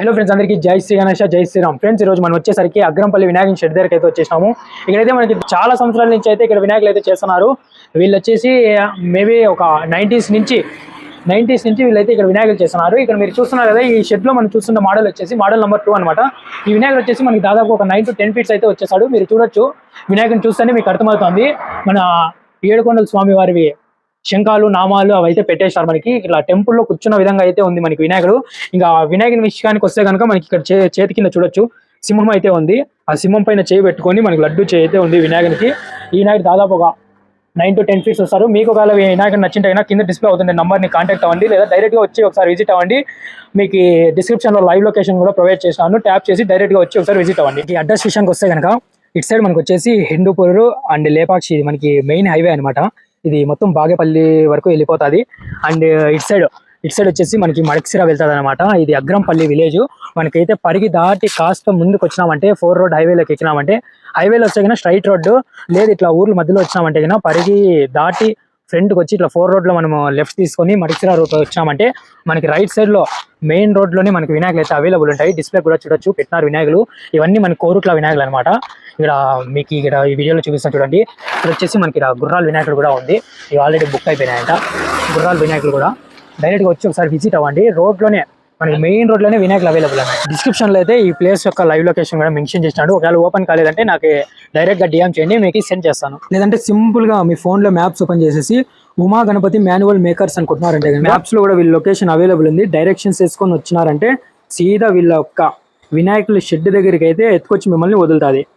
Hello friends, అందరికీ జై శ్రీ గణేష, జై శ్రీరామ్. ఫ్రెండ్స్, ఈరోజు మనం వచ్చేసరికి అగ్రంపల్లి వినాయక షెడ్ దగ్గరికి అయితే వచ్చేసాము. ఇక్కడైతే మనకి చాలా సంవత్సరాల నుంచి అయితే ఇక్కడ వినాయకులు అయితే చేస్తున్నారు. వీళ్ళు వచ్చేసి మేబీ ఒక 90s నుంచి వీళ్ళైతే ఇక్కడ వినాయకులు చేస్తున్నారు. ఇక్కడ మీరు చూస్తున్నారు కదా, ఈ షెడ్ లో మనం చూస్తున్న మోడల్ వచ్చేసి మోడల్ నెంబర్ 2 అనమాట. ఈ వినాయకుడు వచ్చేసి మనకి దాదాపు ఒక 9 to 10 feet అయితే వచ్చేసాడు. మీరు చూడొచ్చు, వినాయకుని చూస్తేనే మీకు అర్థమవుతుంది. మన ఏడుకొండల స్వామి వారివి శంఖాలు నామాలు అవైతే పెట్టేశారు. మనకి ఇట్లా టెంపుల్లో కూర్చున్న విధంగా అయితే ఉంది మనకి వినాయకుడు. ఇంకా వినాయకుని విషయానికి వస్తే కనుక మనకి ఇక్కడ చేతి కింద చూడొచ్చు సింహం అయితే ఉంది. ఆ సింహం పైన చేయి పెట్టుకొని మనకి లడ్డు చేయి అయితే ఉంది వినాయకునికి. ఈ వినాయకుడు దాదాపు ఒక 9 to 10 feet వస్తారు. మీకు ఒకవేళ వినాయకుడు నచ్చింటే కింద డిస్ప్లే అవుతుంది నంబర్ని కాంటాక్ట్ అవ్వండి, లేదా డైరెక్ట్గా వచ్చి ఒకసారి విజిట్ అవ్వండి. మీకు డిస్క్రిప్షన్లో లైవ్ లొకేషన్ కూడా ప్రొవైడ్ చేశాను. ట్యాప్ చేసి డైరెక్ట్గా వచ్చి ఒకసారి విజిట్ అవ్వండి. ఈ అడ్రస్ విషయానికి వస్తే కనుక ఇటు సైడ్ మనకు వచ్చేసి హిందూపూర్ అండ్ లేపాక్షి, ఇది మనకి మెయిన్ హైవే అనమాట. ఇది మొత్తం బాగేపల్లి వరకు వెళ్ళిపోతుంది. అండ్ ఇటు సైడ్ వచ్చేసి మనకి మడక్సిరా వెళ్తుంది అనమాట. ఇది అగ్రంపల్లి విలేజ్. మనకైతే పరిగి దాటి కాస్త ముందుకు వచ్చినామంటే 4 road హైవేలోకి ఎక్కినామంటే, హైవేలో వచ్చే కన్నా స్ట్రైట్ రోడ్డు, లేదు ఇట్లా ఊర్ల మధ్యలో వచ్చినామంటే కన్నా పరిగి దాటి ఫ్రంట్కి వచ్చి ఇట్లా 4 road లో మనము లెఫ్ట్ తీసుకొని మడక్సిరా రోడ్ వచ్చినామంటే మనకి రైట్ సైడ్ లో మెయిన్ రోడ్ లోనే మనకి వినాయకులు అయితే అవైలబుల్ ఉంటాయి. డిస్ప్లే కూడా చూడొచ్చు, పెట్టినారు వినాయకులు. ఇవన్నీ మనకి కోరుట్ల వినాయకులు అనమాట. ఇక్కడ మీకు ఇక్కడ ఈ వీడియోలో చూపిస్తాను చూడండి. ఇక్కడ వచ్చేసి మనకి ఇక్కడ గుర్రాల వినాయకుడు కూడా ఉంది. ఇవి ఆల్రెడీ బుక్ అయిపోయినాయంట. గుర్రాల వినాయకులు కూడా డైరెక్ట్గా వచ్చి ఒకసారి విజిట్ అవ్వండి. రోడ్లోనే మనకి మెయిన్ రోడ్లోనే వినాయకులు అవైలబుల్ ఉన్నాయి. డిస్క్రిప్షన్లో అయితే ఈ ప్లేస్ యొక్క లైవ్ లొకేషన్ కూడా మెన్షన్ చేసినాడు. ఒకవేళ ఓపెన్ కాలేదంటే నాకు డైరెక్ట్గా డిఎం చేయండి, మీకు సెండ్ చేస్తాను. లేదంటే సింపుల్గా మీ ఫోన్లో మ్యాప్స్ ఓపెన్ చేసేసి ఉమా గణపతి మాన్యువల్ మేకర్స్ అనుకుంటున్నారంటే మ్యాప్స్లో కూడా వీళ్ళ లొకేషన్ అవైలబుల్ ఉంది. డైరెక్షన్స్ వేసుకొని వచ్చినారంటే సీదా వీళ్ళ యొక్క వినాయకుల షెడ్ దగ్గరికి అయితే ఎత్తుకొచ్చి మిమ్మల్ని వదులుతుంది.